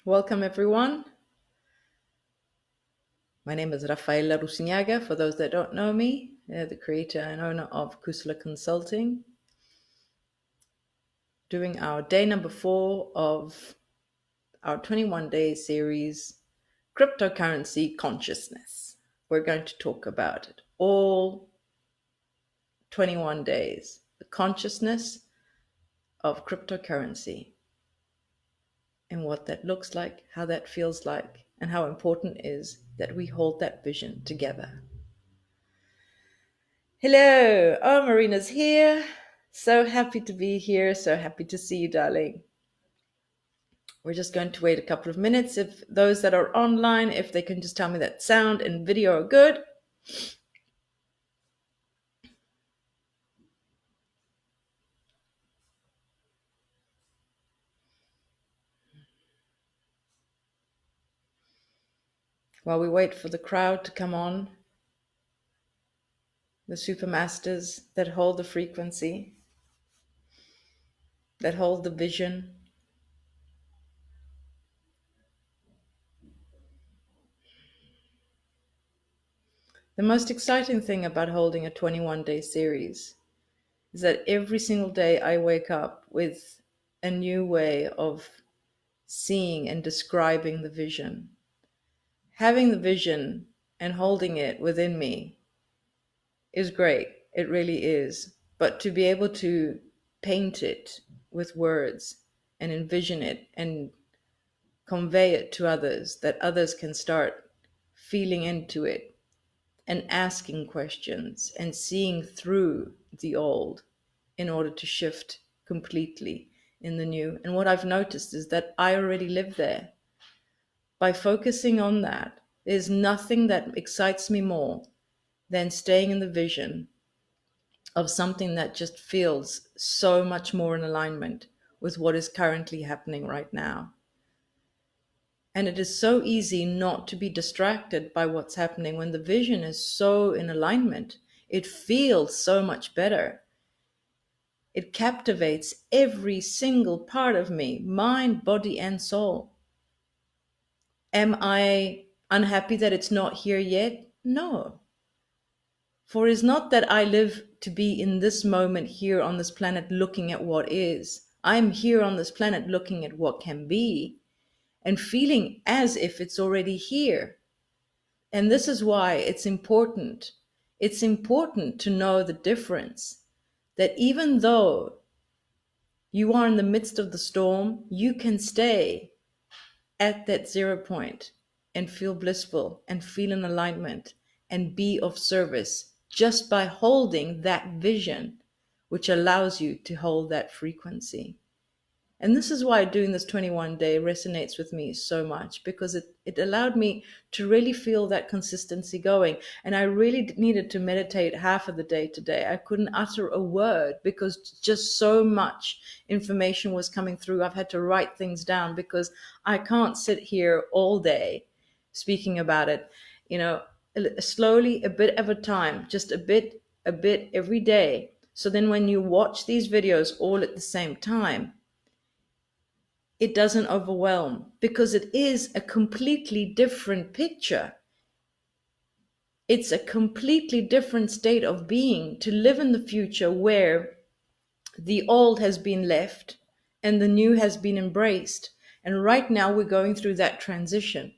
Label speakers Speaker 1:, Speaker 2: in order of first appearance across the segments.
Speaker 1: Welcome, everyone. My name is Rafaela Rusinaga, for those that don't know me, the creator and owner of Kusala Consulting, doing our day number 4 of our 21-day series, Cryptocurrency Consciousness. We're going to talk about it all 21 days, the consciousness of cryptocurrency and what that looks like, how that feels like, and how important it is that we hold that vision together. Hello. Oh, Marina's here. So happy to be here. So happy to see you, darling. We're just going to wait a couple of minutes. If those that are online, if they can just tell me that sound and video are good. While we wait for the crowd to come on, the supermasters that hold the frequency, that hold the vision. The most exciting thing about holding a 21-day series is that every single day I wake up with a new way of seeing and describing the vision. Having the vision and holding it within me is great. It really is. But to be able to paint it with words and envision it and convey it to others, that others can start feeling into it and asking questions and seeing through the old in order to shift completely in the new. And what I've noticed is that I already live there. By focusing on that, there's nothing that excites me more than staying in the vision of something that just feels so much more in alignment with what is currently happening right now. And it is so easy not to be distracted by what's happening when the vision is so in alignment. It feels so much better. It captivates every single part of me, mind, body, and soul. Am I unhappy that it's not here yet? No. For it is not that I live to be in this moment here on this planet looking at what is. I'm here on this planet looking at what can be and feeling as if it's already here. And this is why it's important. It's important to know the difference. That even though you are in the midst of the storm, you can stay at that 0 point and feel blissful and feel in alignment and be of service just by holding that vision, which allows you to hold that frequency. And this is why doing this 21 day resonates with me so much, because it allowed me to really feel that consistency going. And I really needed to meditate half of the day today. I couldn't utter a word because just so much information was coming through. I've had to write things down because I can't sit here all day speaking about it, slowly, a bit at a time, just a bit every day. So then when you watch these videos all at the same time, it doesn't overwhelm because it is a completely different picture. It's a completely different state of being to live in the future where the old has been left and the new has been embraced. And right now we're going through that transition.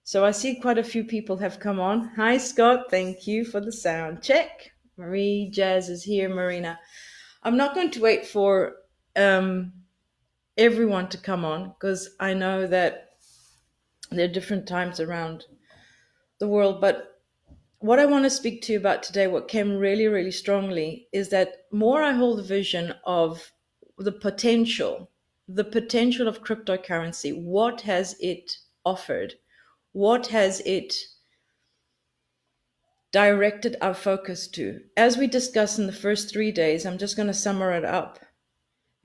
Speaker 1: So I see quite a few people have come on. Hi, Scott. Thank you for the sound check. Marie Jazz is here. Marina. I'm not going to wait for everyone to come on because I know that there are different times around the world. But what I want to speak to you about today, what came really, really strongly, is that more I hold the vision of the potential of cryptocurrency. What has it offered? What has it directed our focus to? As we discussed in the first 3 days, I'm just going to sum it up.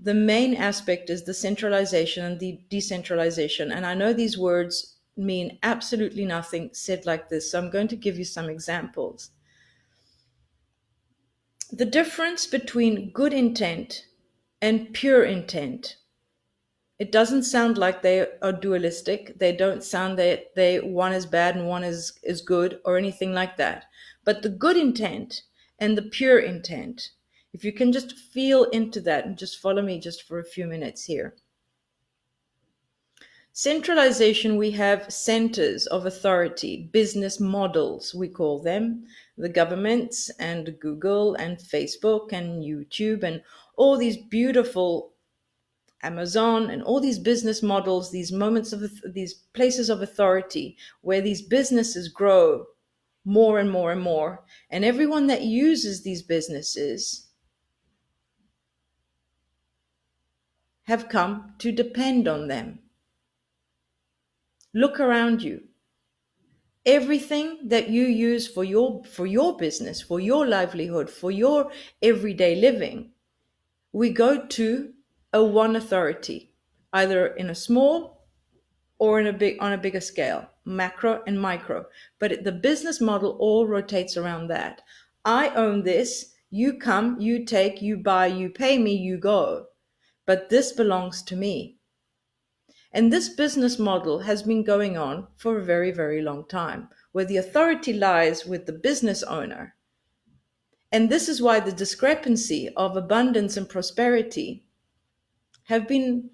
Speaker 1: The main aspect is the centralization and the decentralization. And I know these words mean absolutely nothing said like this, so I'm going to give you some examples. The difference between good intent and pure intent It doesn't sound like they are dualistic. They don't sound that they one is bad and one is good or anything like that. But the good intent and the pure intent, if you can just feel into that and just follow me just for a few minutes here. Centralization, we have centers of authority, business models, we call them, the governments and Google and Facebook and YouTube and all these beautiful Amazon and all these business models, these moments of these places of authority where these businesses grow more and more and more. And everyone that uses these businesses have come to depend on them. Look around you. Everything that you use for your business, for your livelihood, for your everyday living, we go to a one authority, either in a small or in a big on a bigger scale, macro and micro. But the business model all rotates around that. I own this, you come, you take, you buy, you pay me, you go. But this belongs to me. And this business model has been going on for a very, very long time, where the authority lies with the business owner. And this is why the discrepancy of abundance and prosperity have been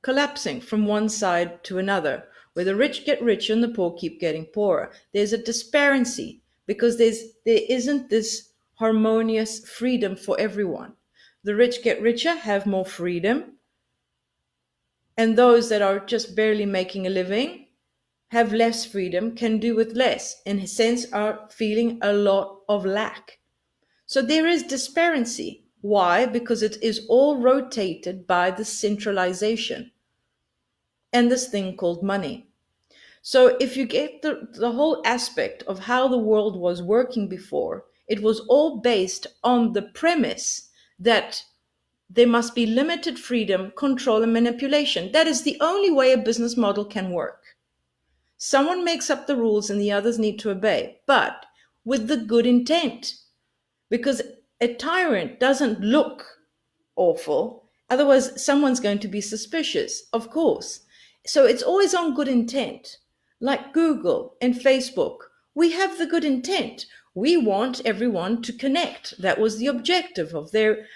Speaker 1: collapsing from one side to another, where the rich get richer and the poor keep getting poorer. There's a disparity because there isn't this harmonious freedom for everyone. The rich get richer, have more freedom, and those that are just barely making a living have less freedom, can do with less, in a sense are feeling a lot of lack. So there is disparity. Why? Because it is all rotated by the centralization and this thing called money. So if you get the whole aspect of how the world was working before, it was all based on the premise that there must be limited freedom, control, and manipulation. That is the only way a business model can work. Someone makes up the rules and the others need to obey, but with the good intent. Because a tyrant doesn't look awful. Otherwise, someone's going to be suspicious, of course. So it's always on good intent. Like Google and Facebook, we have the good intent. We want everyone to connect. That was the objective of their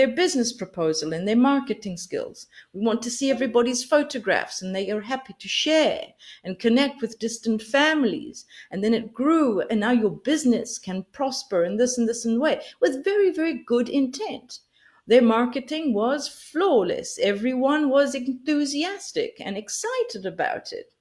Speaker 1: business proposal and their marketing skills. We want to see everybody's photographs and they are happy to share and connect with distant families. And then it grew and now your business can prosper in this and this and way with very, very good intent. Their marketing was flawless. Everyone was enthusiastic and excited about it.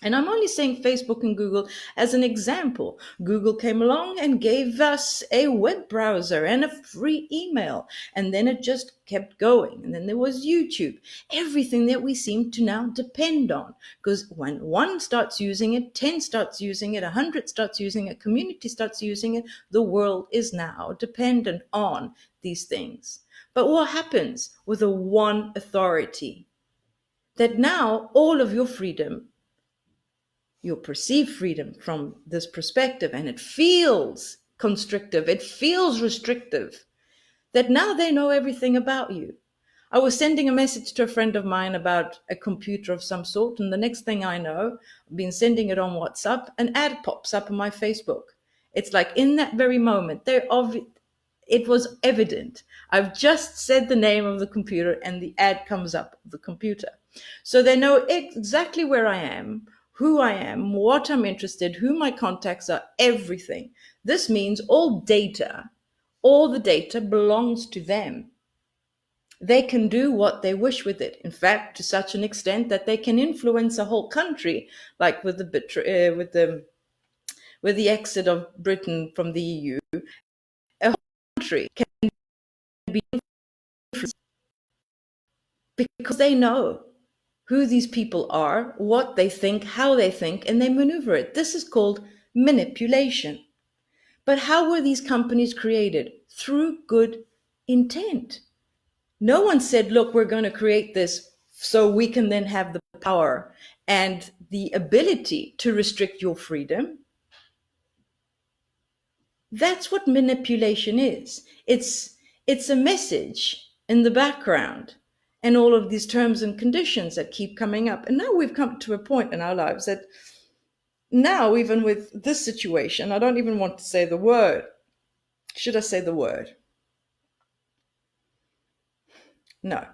Speaker 1: And I'm only saying Facebook and Google as an example. Google came along and gave us a web browser and a free email. And then it just kept going. And then there was YouTube, everything that we seem to now depend on. Because when one starts using it, 10 starts using it, 100 starts using it, community starts using it, the world is now dependent on these things. But what happens with a one authority? That now all of your freedom, your perceived freedom from this perspective, and it feels constrictive, it feels restrictive, that now they know everything about you. I was sending a message to a friend of mine about a computer of some sort, and the next thing I know, I've been sending it on WhatsApp, an ad pops up on my Facebook. It's like in that very moment, it was evident. I've just said the name of the computer and the ad comes up of the computer. So they know exactly where I am, who I am, what I'm interested, who my contacts are, everything. This means all the data belongs to them. They can do what they wish with it. In fact, to such an extent that they can influence a whole country, like with the exit of Britain from the EU. A whole country can be influenced because they know who these people are, what they think, how they think, and they maneuver it. This is called manipulation. But how were these companies created? Through good intent. No one said, look, we're going to create this so we can then have the power and the ability to restrict your freedom. That's what manipulation is. It's a message in the background. and all of these terms and conditions that keep coming up. And now we've come to a point in our lives that now, even with this situation, I don't even want to say the word. Should I say the word? No.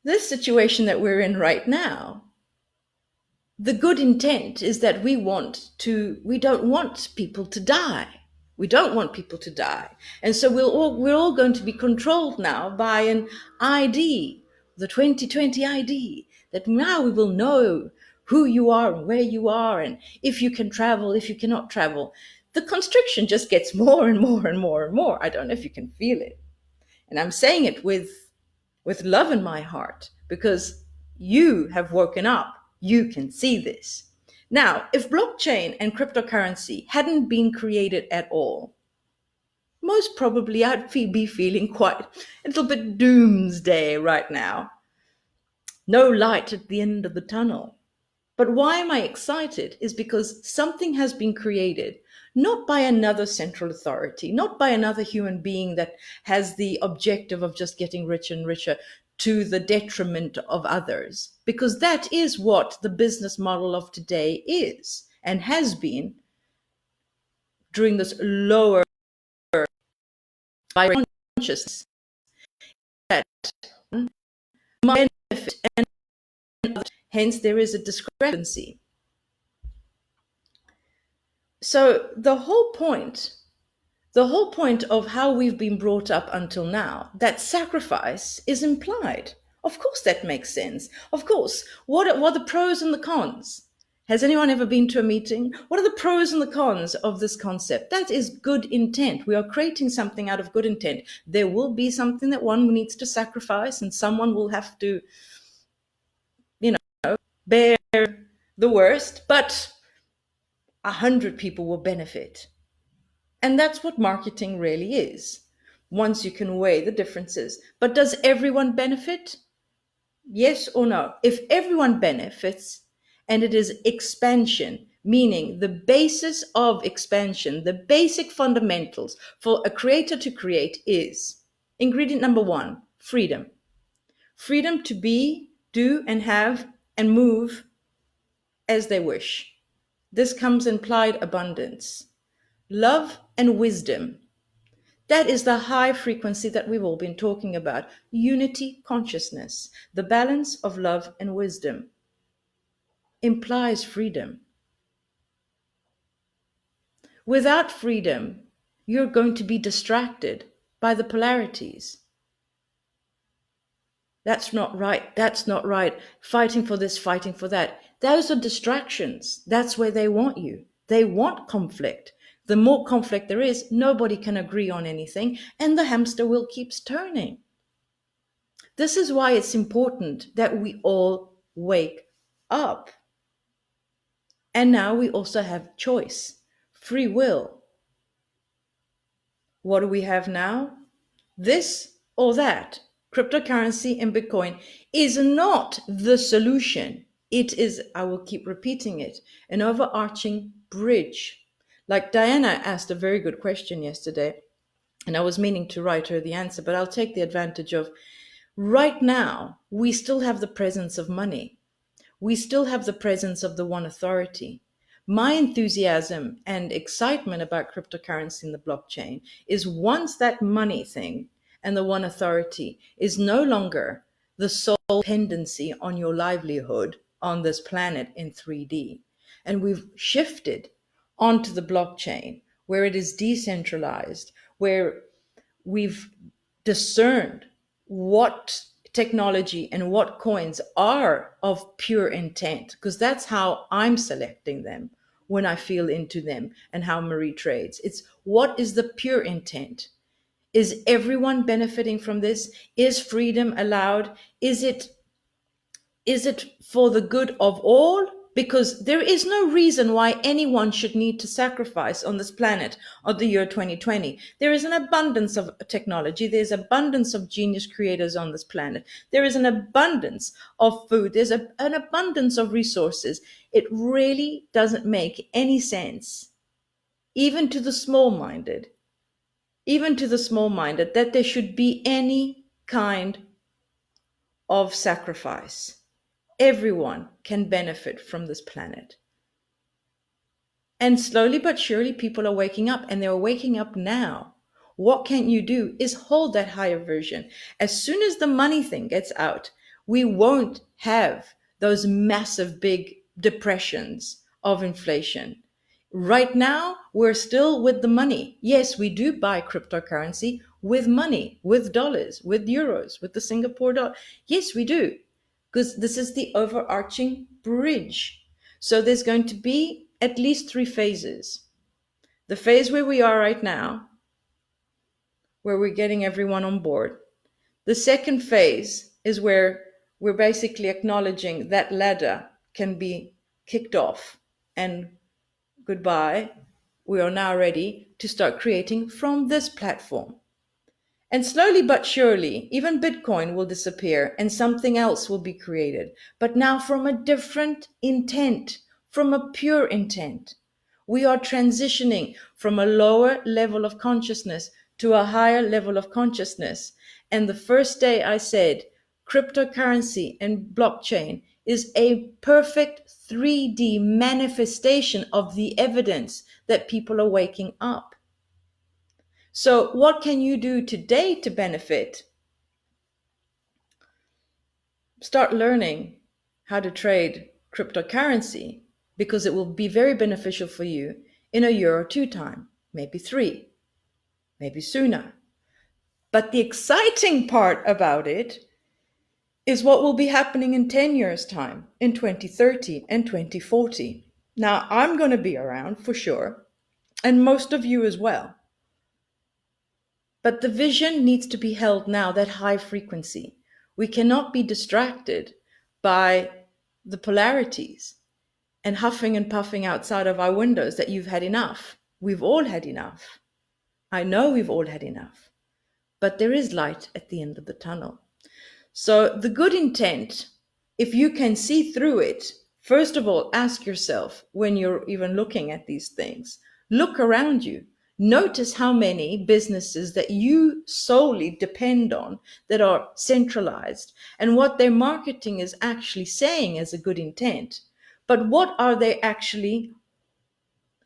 Speaker 1: This situation that we're in right now, the good intent is that we don't want people to die. We don't want people to die. And so we're all going to be controlled now by an ID, the 2020 ID, that now we will know who you are and where you are and if you can travel, if you cannot travel. The constriction just gets more and more and more and more. I don't know if you can feel it. And I'm saying it with love in my heart because you have woken up. You can see this. Now, if blockchain and cryptocurrency hadn't been created at all, most probably be feeling quite a little bit doomsday right now. No light at the end of the tunnel. But why am I excited is because something has been created, not by another central authority, not by another human being that has the objective of just getting richer and richer to the detriment of others, because that is what the business model of today is and has been during this lower consciousness that benefit and hence there is a discrepancy. So the whole point of how we've been brought up until now, that sacrifice is implied. Of course, that makes sense. Of course, what are the pros and the cons? Has anyone ever been to a meeting? What are the pros and the cons of this concept? That is good intent. We are creating something out of good intent. There will be something that one needs to sacrifice, and someone will have to, bear the worst, but 100 people will benefit. And that's what marketing really is, once you can weigh the differences. But does everyone benefit? Yes or no? If everyone benefits, and it is expansion, meaning the basis of expansion, the basic fundamentals for a creator to create is ingredient number one, freedom. Freedom to be, do, and have, and move as they wish. This comes implied abundance. Love and wisdom. That is the high frequency that we've all been talking about. Unity consciousness, the balance of love and wisdom implies freedom. Without freedom, you're going to be distracted by the polarities. That's not right. That's not right. Fighting for this, fighting for that. Those are distractions. That's where they want you. They want conflict. The more conflict there is, nobody can agree on anything, and the hamster wheel keeps turning. This is why it's important that we all wake up. And now we also have choice, free will. What do we have now? This or that. Cryptocurrency and Bitcoin is not the solution. It is, I will keep repeating it, an overarching bridge. Like Diana asked a very good question yesterday, and I was meaning to write her the answer, but I'll take the advantage of right now, we still have the presence of money. We still have the presence of the one authority. My enthusiasm and excitement about cryptocurrency and the blockchain is once that money thing and the one authority is no longer the sole dependency on your livelihood on this planet in 3D, and we've shifted onto the blockchain where it is decentralized, where we've discerned what technology and what coins are of pure intent, because that's how I'm selecting them when I feel into them and how Marie trades. It's what is the pure intent? Is everyone benefiting from this? Is freedom allowed? Is it for the good of all? Because there is no reason why anyone should need to sacrifice on this planet of the year 2020. There is an abundance of technology. There's abundance of genius creators on this planet. There is an abundance of food. There's an abundance of resources. It really doesn't make any sense, even to the small-minded, that there should be any kind of sacrifice. Everyone can benefit from this planet. And slowly but surely, people are waking up, and they're waking up now. What can you do is hold that higher version. As soon as the money thing gets out, we won't have those massive big depressions of inflation. Right now, we're still with the money. Yes, we do buy cryptocurrency with money, with dollars, with euros, with the Singapore dollar. Yes, we do, because this is the overarching bridge. So there's going to be at least three phases. The phase where we are right now, where we're getting everyone on board. The second phase is where we're basically acknowledging that ladder can be kicked off and goodbye. We are now ready to start creating from this platform. And slowly but surely, even Bitcoin will disappear and something else will be created, but now from a different intent, from a pure intent. We are transitioning from a lower level of consciousness to a higher level of consciousness. And the first day I said cryptocurrency and blockchain is a perfect 3D manifestation of the evidence that people are waking up. So, what can you do today to benefit? Start learning how to trade cryptocurrency, because it will be very beneficial for you in a year or two time, maybe three, maybe sooner. But the exciting part about it is what will be happening in 10 years' time, in 2030 and 2040. Now, I'm going to be around for sure, and most of you as well. But the vision needs to be held now, that high frequency. We cannot be distracted by the polarities and huffing and puffing outside of our windows that you've had enough. We've all had enough. I know we've all had enough. But there is light at the end of the tunnel. So the good intent, if you can see through it, first of all, ask yourself when you're even looking at these things, look around you. Notice how many businesses that you solely depend on that are centralized, and what their marketing is actually saying as a good intent. But what are they actually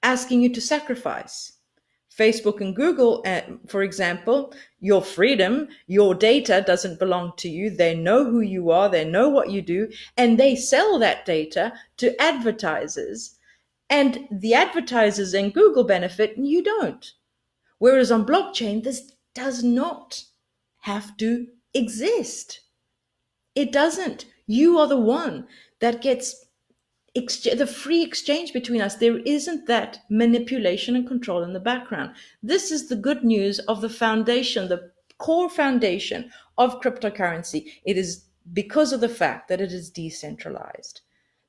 Speaker 1: asking you to sacrifice? Facebook and Google, for example, your freedom, your data doesn't belong to you. They know who you are, they know what you do, and they sell that data to advertisers. And the advertisers and Google benefit, and you don't. Whereas on blockchain, this does not have to exist. It doesn't. You are the one that gets the free exchange between us. There isn't that manipulation and control in the background. This is the good news of the foundation, the core foundation of cryptocurrency. It is because of the fact that it is decentralized,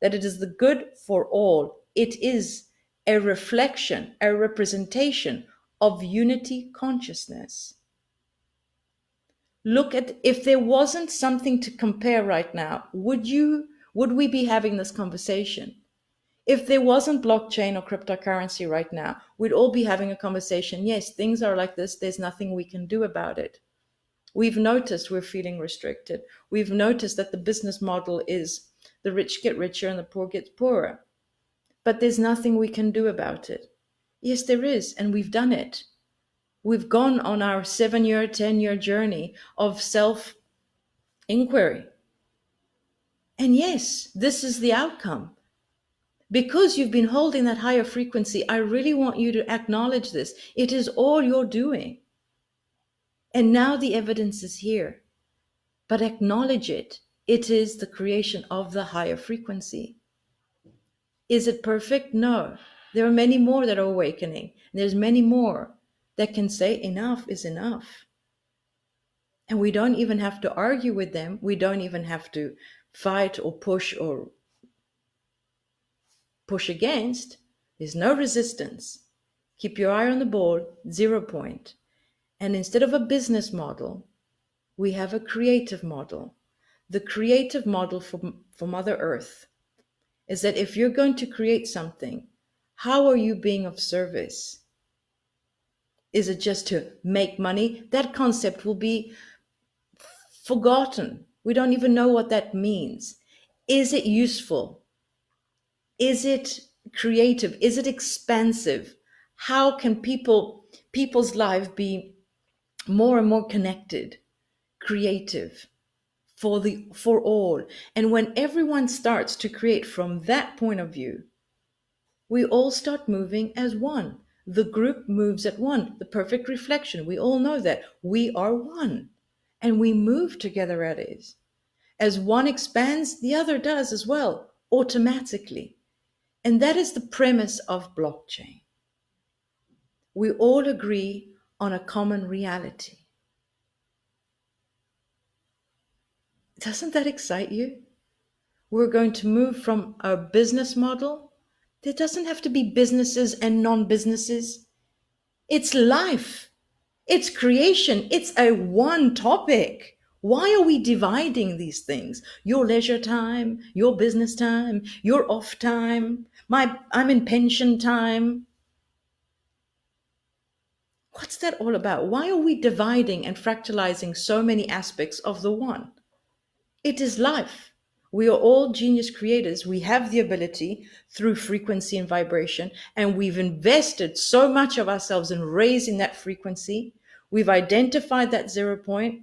Speaker 1: that it is the good for all. It is a reflection, a representation of unity consciousness. Look at, if there wasn't something to compare right now, would we be having this conversation? If there wasn't blockchain or cryptocurrency right now, we'd all be having a conversation. Yes, things are like this. There's nothing we can do about it. We've noticed we're feeling restricted. We've noticed that the business model is the rich get richer and the poor get poorer. But there's nothing we can do about it. Yes, there is, and we've done it. We've gone on our 7-year, 10-year journey of self-inquiry. And yes, this is the outcome. Because you've been holding that higher frequency, I really want you to acknowledge this. It is all you're doing. And now the evidence is here. But acknowledge it. It is the creation of the higher frequency. Is it perfect? No. There are many more that are awakening. There's many more that can say enough is enough. And we don't even have to argue with them. We don't even have to fight or push against. There's no resistance. Keep your eye on the ball, 0 point. And instead of a business model, we have a creative model. The creative model for Mother Earth is that if you're going to create something, how are you being of service? Is it just to make money? That concept will be forgotten. We don't even know what that means. Is it useful? Is it creative? Is it expansive? How can people's life be more and more connected, creative for all? And when everyone starts to create from that point of view, we all start moving as one. The group moves at one. The perfect reflection. We all know that we are one, and we move together at it. As one expands, the other does as well, automatically. And that is the premise of blockchain. We all agree on a common reality. Doesn't that excite you? We're going to move from a business model. There doesn't have to be businesses and non-businesses. It's life. It's creation. It's a one topic. Why are we dividing these things? Your leisure time, your business time, your off time, I'm in pension time. What's that all about? Why are we dividing and fractalizing so many aspects of the one? It is life. We are all genius creators. We have the ability through frequency and vibration, and we've invested so much of ourselves in raising that frequency. We've identified that 0 point.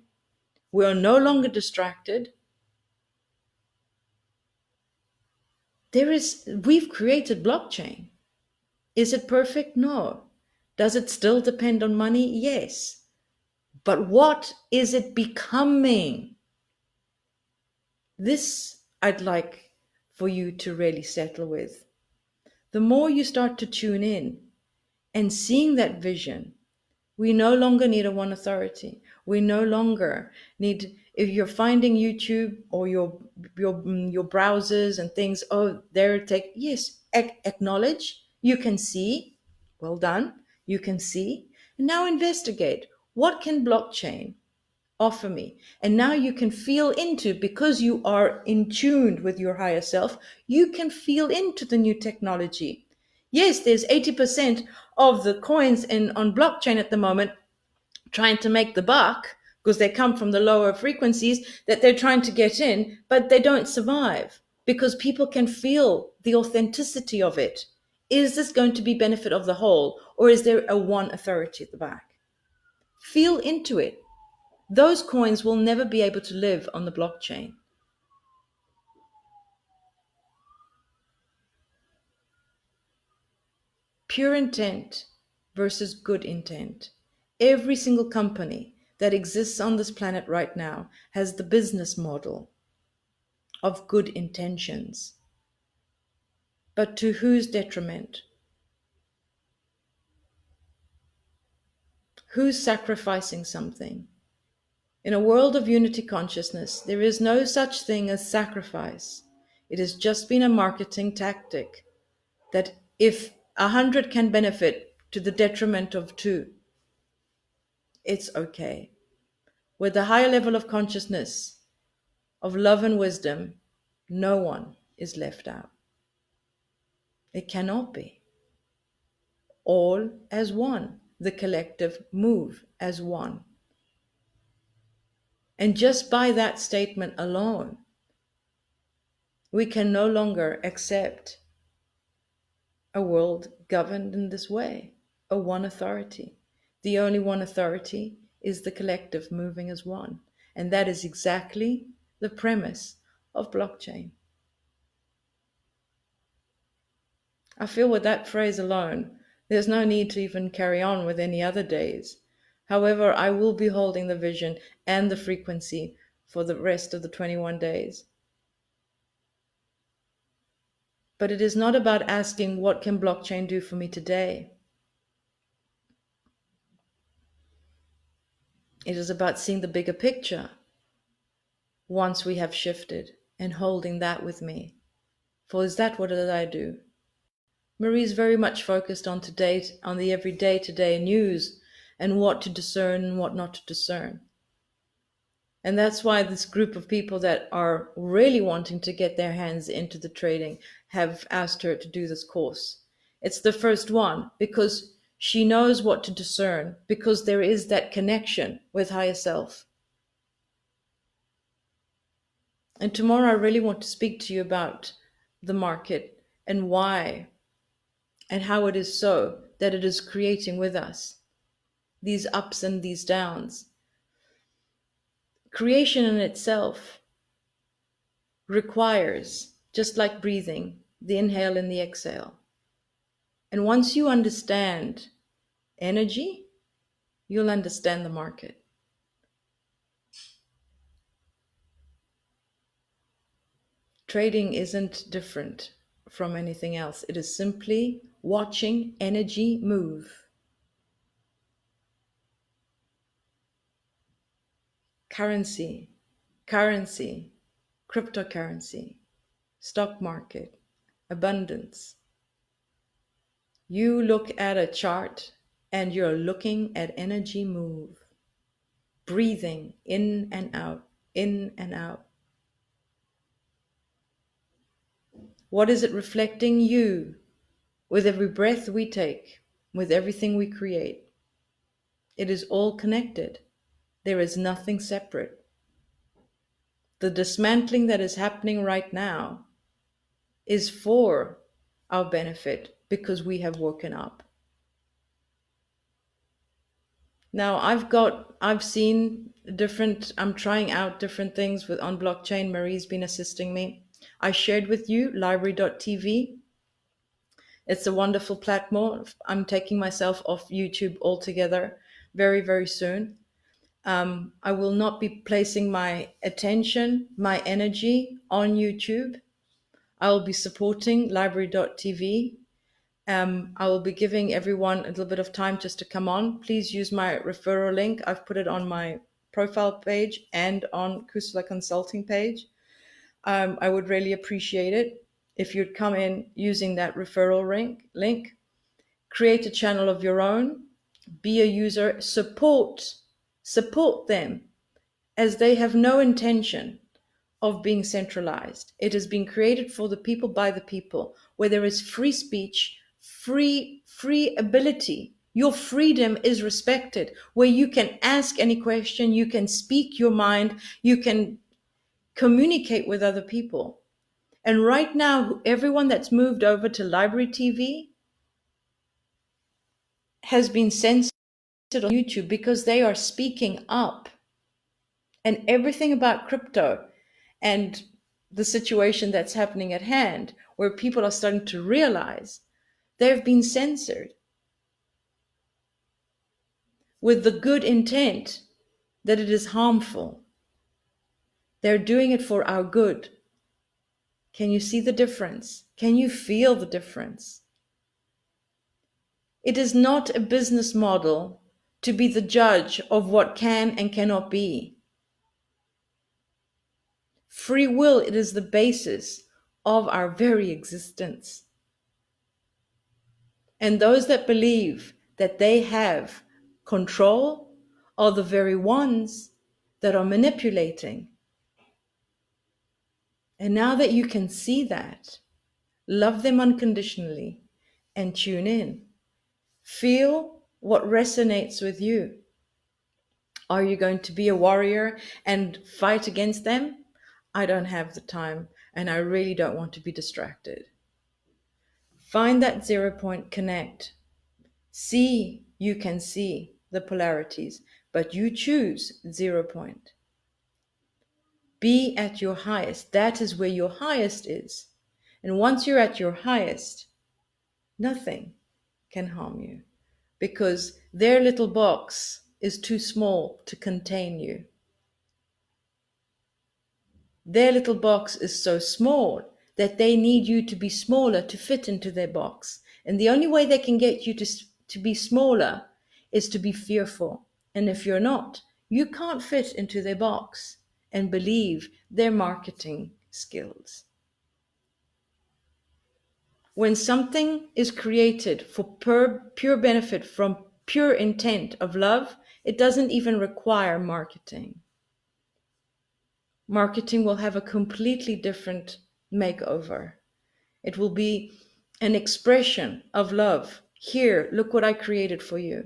Speaker 1: We are no longer distracted. We've created blockchain. Is it perfect? No. Does it still depend on money? Yes. But what is it becoming? This I'd like for you to really settle with. The more you start to tune in and seeing that vision, we no longer need a one authority. We no longer need, if you're finding YouTube or your browsers and things, oh, there take, yes, acknowledge, you can see, well done, you can see, and now investigate. What can blockchain offer me? And now you can feel into, because you are in tune with your higher self, you can feel into the new technology. Yes, there's 80% of the coins on blockchain at the moment trying to make the buck because they come from the lower frequencies that they're trying to get in, but they don't survive because people can feel the authenticity of it. Is this going to be benefit of the whole, or is there a one authority at the back? Feel into it. Those coins will never be able to live on the blockchain. Pure intent versus good intent. Every single company that exists on this planet right now has the business model of good intentions. But to whose detriment? Who's sacrificing something? In a world of unity consciousness, there is no such thing as sacrifice. It has just been a marketing tactic that if 100 can benefit to the detriment of two, it's okay. With the higher level of consciousness, of love and wisdom, no one is left out. It cannot be. All as one. The collective move as one. And just by that statement alone, we can no longer accept a world governed in this way, a one authority. The only one authority is the collective moving as one. And that is exactly the premise of blockchain. I feel with that phrase alone, there's no need to even carry on with any other days. However, I will be holding the vision and the frequency for the rest of the 21 days. But it is not about asking, what can blockchain do for me today? It is about seeing the bigger picture once we have shifted and holding that with me. For is that what did I do? Marie is very much focused on today, on the everyday today news and what to discern and what not to discern. And that's why this group of people that are really wanting to get their hands into the trading have asked her to do this course. It's the first one because she knows what to discern, because there is that connection with higher self. And tomorrow, I really want to speak to you about the market and why and how it is so that it is creating with us these ups and these downs. Creation in itself requires, just like breathing, the inhale and the exhale. And once you understand energy, you'll understand the market. Trading isn't different from anything else. It is simply watching energy move. Currency, currency, cryptocurrency, stock market, abundance. You look at a chart and you're looking at energy move, breathing in and out, in and out. What is it reflecting? You. With every breath we take, with everything we create. It is all connected. There is nothing separate. The dismantling that is happening right now is for our benefit because we have woken up. Now I've seen different, I'm trying out different things with on blockchain. Marie's been assisting me. I shared with you library.tv. It's a wonderful platform. I'm taking myself off YouTube altogether very, very soon. I will not be placing my attention, my energy on YouTube. I will be supporting library.tv. I will be giving everyone a little bit of time just to come on. Please use my referral link. I've put it on my profile page and on Kusala Consulting page. I would really appreciate it if you'd come in using that referral link. Create a channel of your own. Be a user. Support them, as they have no intention of being centralized. It has been created for the people by the people, where there is free speech, free ability. Your freedom is respected, where you can ask any question, you can speak your mind, you can communicate with other people. And right now, everyone that's moved over to Library TV has been censored on YouTube because they are speaking up. And everything about crypto and the situation that's happening at hand, where people are starting to realize they've been censored with the good intent that it is harmful. They're doing it for our good. Can you see the difference? Can you feel the difference? It is not a business model to be the judge of what can and cannot be. Free will, it is the basis of our very existence. And those that believe that they have control are the very ones that are manipulating. And now that you can see that, love them unconditionally and tune in. Feel what resonates with you. Are you going to be a warrior and fight against them? I don't have the time, and I really don't want to be distracted. Find that 0 point, connect. See, you can see the polarities, but you choose 0 point. Be at your highest. That is where your highest is. And once you're at your highest, nothing can harm you, because their little box is too small to contain you. Their little box is so small that they need you to be smaller to fit into their box. And the only way they can get you to be smaller is to be fearful. And if you're not, you can't fit into their box and believe their marketing skills. When something is created for pure benefit from pure intent of love, it doesn't even require marketing. Marketing will have a completely different makeover. It will be an expression of love. Here, look what I created for you.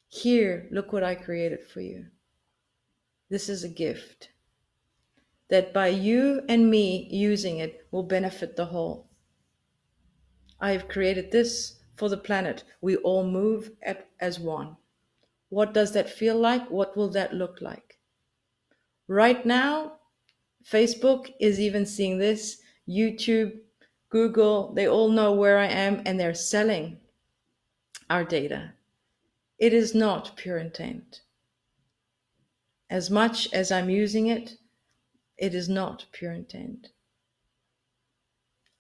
Speaker 1: Here, look what I created for you. This is a gift. that by you and me using it will benefit the whole. I have created this for the planet. We all move as one. What does that feel like? What will that look like? Right now, Facebook is even seeing this, YouTube, Google, they all know where I am and they're selling our data. It is not pure intent. As much as I'm using it, it is not pure intent.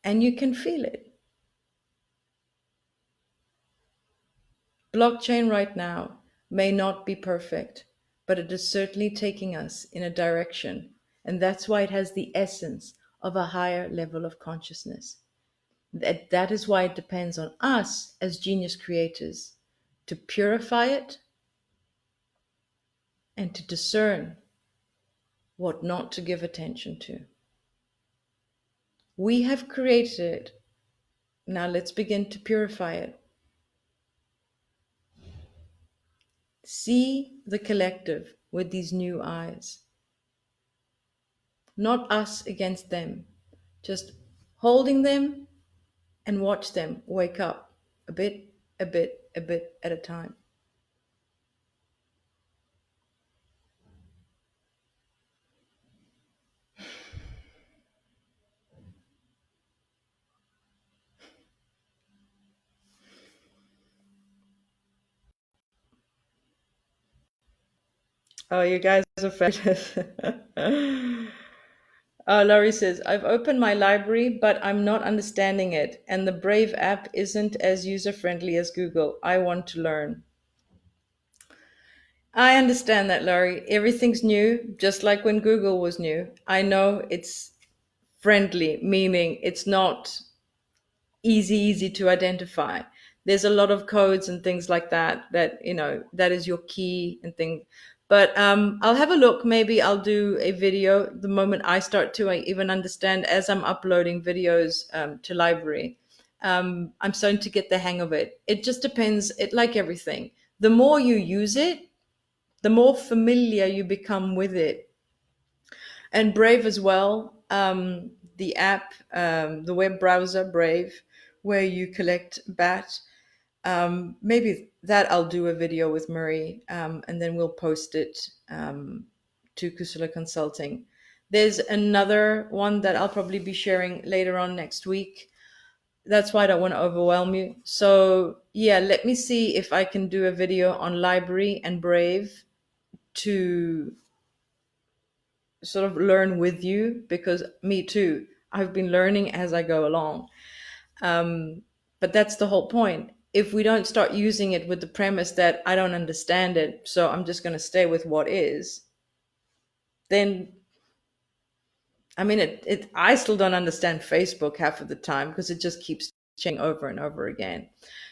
Speaker 1: And you can feel it. Blockchain right now may not be perfect, but it is certainly taking us in a direction. And that's why it has the essence of a higher level of consciousness. That is why it depends on us as genius creators to purify it and to discern what not to give attention to. We have created it. Now let's begin to purify it. See the collective with these new eyes. Not us against them, just holding them and watch them wake up a bit, a bit, a bit at a time. Oh, you guys are fabulous. Laurie says, I've opened my library, but I'm not understanding it. And the Brave app isn't as user friendly as Google. I want to learn. I understand that, Laurie. Everything's new, just like when Google was new. I know it's friendly, meaning it's not easy to identify. There's a lot of codes and things like that that is your key and thing. But I'll have a look. Maybe I'll do a video the moment I start to I even understand as I'm uploading videos to library. I'm starting to get the hang of it. It just depends. It like everything. The more you use it, the more familiar you become with it. And Brave as well. The app, the web browser Brave, where you collect bat. Maybe that I'll do a video with Marie, and then we'll post it to Kusula Consulting. There's another one that I'll probably be sharing later on next week. That's why I don't want to overwhelm you. So yeah, let me see if I can do a video on library and Brave to sort of learn with you, because me too, I've been learning as I go along. But that's the whole point. If we don't start using it with the premise that I don't understand it, so I'm just going to stay with what is, then I mean, I still don't understand Facebook half of the time because it just keeps changing over and over again.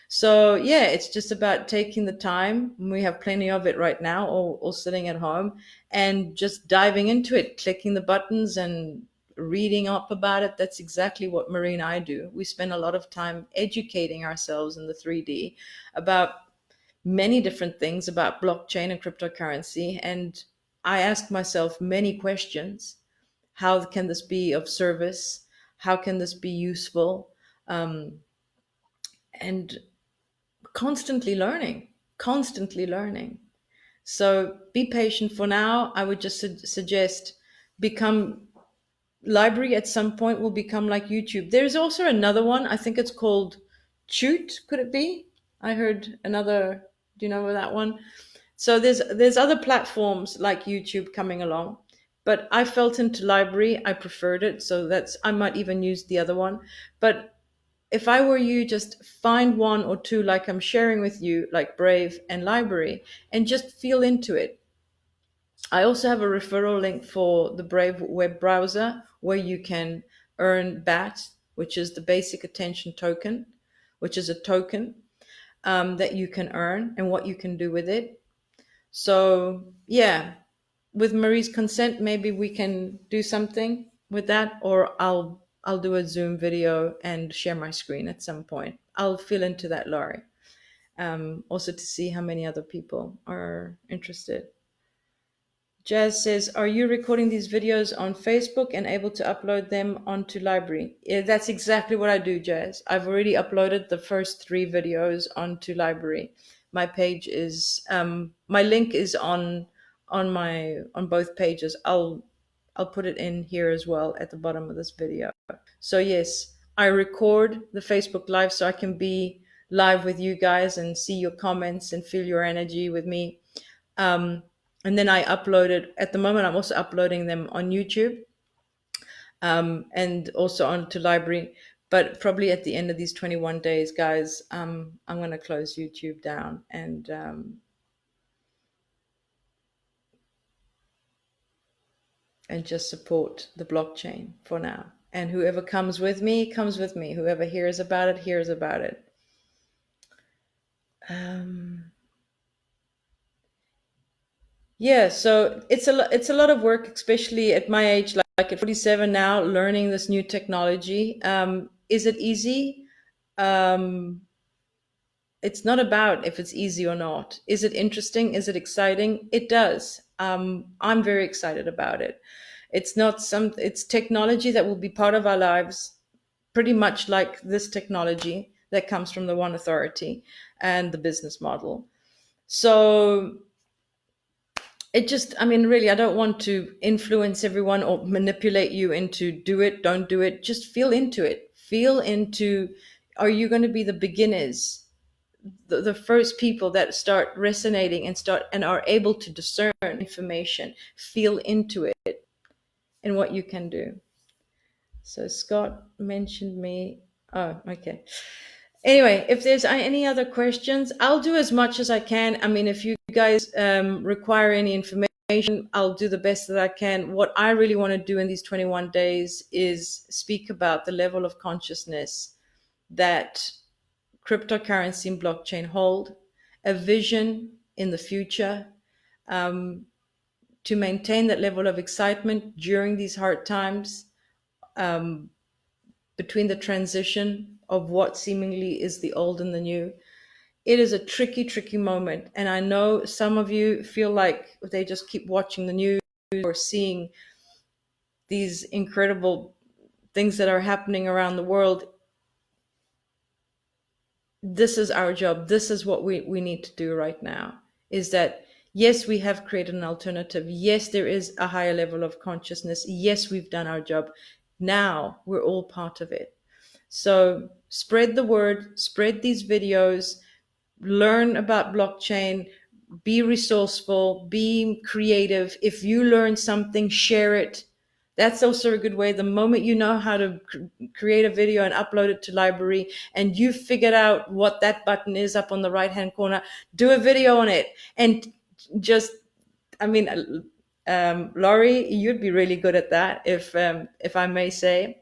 Speaker 1: So yeah, it's just about taking the time. We have plenty of it right now, all sitting at home, and just diving into it, clicking the buttons and reading up about it. That's exactly what Marie and I do. We spend a lot of time educating ourselves in the 3D about many different things about blockchain and cryptocurrency. And I ask myself many questions. How can this be of service? How can this be useful? Um, and constantly learning, constantly learning. So be patient for now. I would just suggest become library at some point will become like YouTube. There's also another one. I think it's called Choot. Could it be? I heard another. Do you know that one? So there's other platforms like YouTube coming along, but I felt into library. I preferred it, so that's I might even use the other one. But if I were you, just find one or two like I'm sharing with you, like Brave and Library, and just feel into it. I also have a referral link for the Brave web browser where you can earn BAT, which is the basic attention token, which is a token that you can earn and what you can do with it. So yeah, with Marie's consent, maybe we can do something with that, or I'll do a Zoom video and share my screen at some point. I'll fill into that, Laurie. Also to see how many other people are interested. Jazz says, are you recording these videos on Facebook and able to upload them onto library? Yeah, that's exactly what I do, Jazz. I've already uploaded the first 3 videos onto library. My page is my link is on both pages. I'll put it in here as well at the bottom of this video. So yes, I record the Facebook Live so I can be live with you guys and see your comments and feel your energy with me. And then I uploaded, at the moment, I'm also uploading them on YouTube, and also onto library. But probably at the end of these 21 days, guys, I'm going to close YouTube down and just support the blockchain for now. And whoever comes with me, comes with me. Whoever hears about it, hears about it. Yeah, so it's a lot of work, especially at my age, like at 47 now, learning this new technology. Is it easy? Um, it's not about if it's easy or not. Is it interesting? Is it exciting? It does. I'm very excited about it. It's technology that will be part of our lives, pretty much like this technology that comes from the One Authority and the business model. So it just, I mean, really, I don't want to influence everyone or manipulate you into do it, don't do it. Just feel into it. Feel into, are you going to be the beginners, the first people that start resonating and start and are able to discern information? Feel into it and what you can do. So Scott mentioned me. Oh, okay. Anyway, if there's any other questions, I'll do as much as I can. I mean, if you guys require any information, I'll do the best that I can. What I really want to do in these 21 days is speak about the level of consciousness that cryptocurrency and blockchain hold, a vision in the future, to maintain that level of excitement during these hard times, between the transition of what seemingly is the old and the new. It is a tricky, tricky moment. And I know some of you feel like they just keep watching the news or seeing these incredible things that are happening around the world. This is our job. This is what we need to do right now, is that, yes, we have created an alternative. Yes, there is a higher level of consciousness. Yes, we've done our job. Now we're all part of it. So spread the word, spread these videos, learn about blockchain, be resourceful, be creative. If you learn something, share it. That's also a good way. The moment you know how to create a video and upload it to library, and you figured out what that button is up on the right hand corner, do a video on it. And just, I mean, Laurie, you'd be really good at that, if I may say.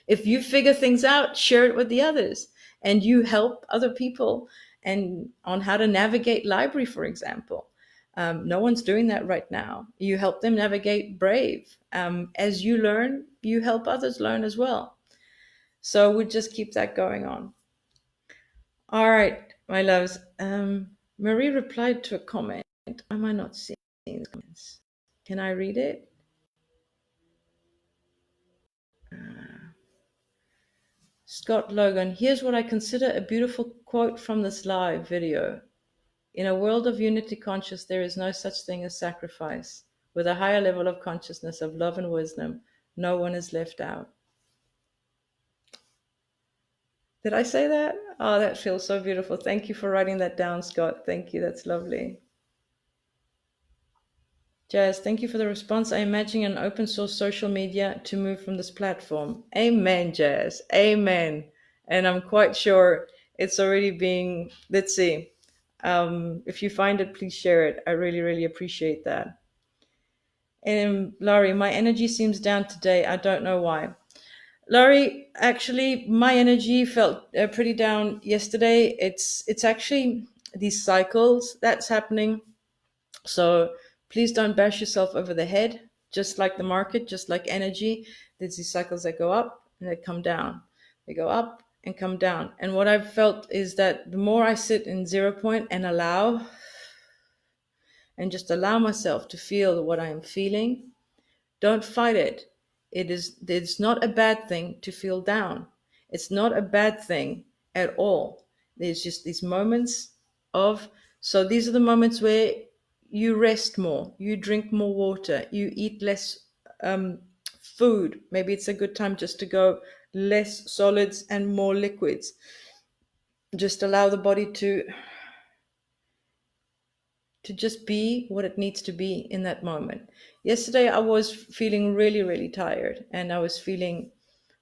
Speaker 1: If you figure things out, share it with the others, and you help other people and on how to navigate library, for example. No one's doing that right now. You help them navigate Brave. As you learn, you help others learn as well. So we'll just keep that going on. All right, my loves. Marie replied to a comment. Am I not seeing the comments? Can I read it? Scott Logan, here's what I consider a beautiful quote from this live video. In a world of unity conscious, there is no such thing as sacrifice. With a higher level of consciousness of love and wisdom, no one is left out. Did I say that? Oh, that feels so beautiful. Thank you for writing that down, Scott. Thank you. That's lovely. Jazz, thank you for the response. I imagine an open source social media to move from this platform. Amen, Jazz. Amen. And I'm quite sure it's already being, let's see. If you find it, please share it. I really, really appreciate that. And Laurie, my energy seems down today. I don't know why. Laurie, actually, my energy felt pretty down yesterday. It's actually these cycles that's happening. So please don't bash yourself over the head. Just like the market, just like energy, there's these cycles that go up and they come down. They go up and come down. And what I've felt is that the more I sit in 0 point and allow, and just allow myself to feel what I am feeling. Don't fight it. It's not a bad thing to feel down. It's not a bad thing at all. There's just these moments of, so these are the moments where you rest more, you drink more water, you eat less um, food. Maybe it's a good time just to go less solids and more liquids. Just allow the body to just be what it needs to be in that moment. Yesterday, I was feeling really, really tired, and I was feeling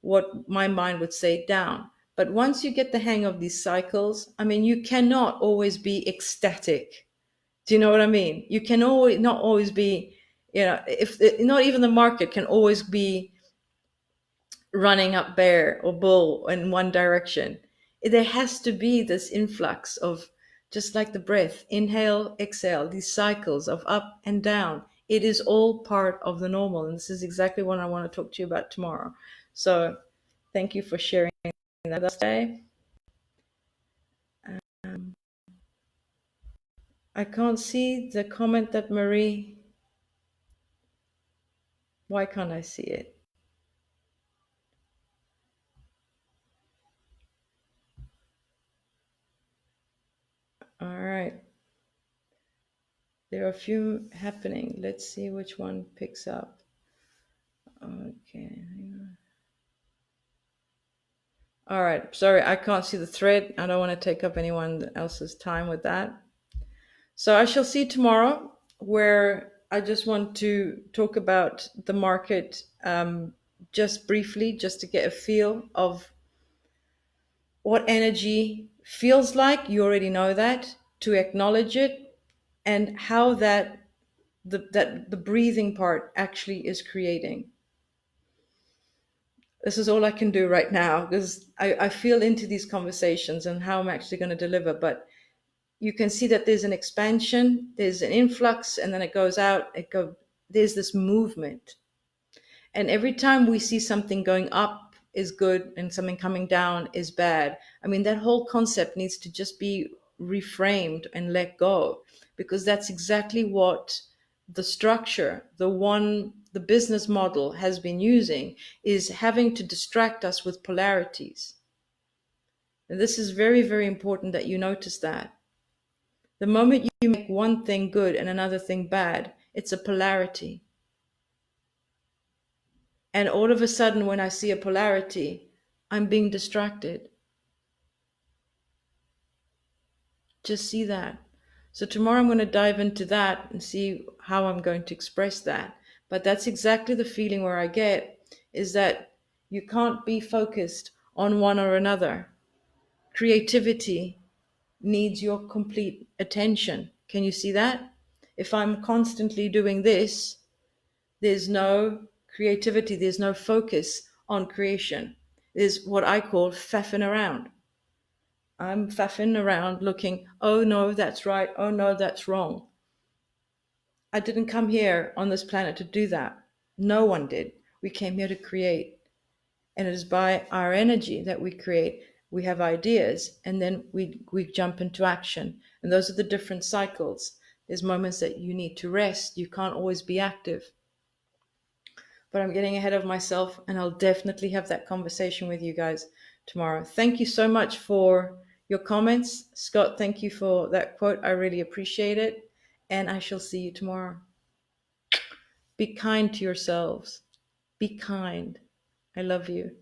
Speaker 1: what my mind would say down. But once you get the hang of these cycles, I mean, you cannot always be ecstatic. Do you know what I mean? You can always not always be, if not even the market can always be running up bear or bull in one direction. There has to be this influx of, just like the breath, inhale, exhale, these cycles of up and down. It is all part of the normal. And this is exactly what I want to talk to you about tomorrow. So thank you for sharing that today. Um, I can't see the comment that Marie, why can't I see it? All right. There are a few happening. Let's see which one picks up. Okay. All right. Sorry, I can't see the thread. I don't want to take up anyone else's time with that. So I shall see tomorrow, where I just want to talk about the market just briefly, just to get a feel of what energy feels like. You already know that, to acknowledge it, and how that the breathing part actually is creating. This is all I can do right now, because I feel into these conversations and how I'm actually going to deliver. But you can see that there's an expansion, there's an influx, and then it goes out. There's this movement. And every time we see something going up is good and something coming down is bad, I mean, that whole concept needs to just be reframed and let go, because that's exactly what the structure, the business model has been using, is having to distract us with polarities. And this is very, very important that you notice that. The moment you make one thing good and another thing bad, it's a polarity. And all of a sudden, when I see a polarity, I'm being distracted. Just see that. So, tomorrow I'm going to dive into that and see how I'm going to express that. But that's exactly the feeling where I get, is that you can't be focused on one or another. Creativity needs your complete attention. Can you see that? If I'm constantly doing this, there's no creativity, there's no focus on creation. There's what I call faffing around. I'm faffing around looking, oh no, that's right, oh no, that's wrong. I didn't come here on this planet to do that. No one did. We came here to create. And it is by our energy that we create. We have ideas, and then we jump into action. And those are the different cycles. There's moments that you need to rest. You can't always be active. But I'm getting ahead of myself, and I'll definitely have that conversation with you guys tomorrow. Thank you so much for your comments. Scott, thank you for that quote. I really appreciate it. And I shall see you tomorrow. Be kind to yourselves. Be kind. I love you.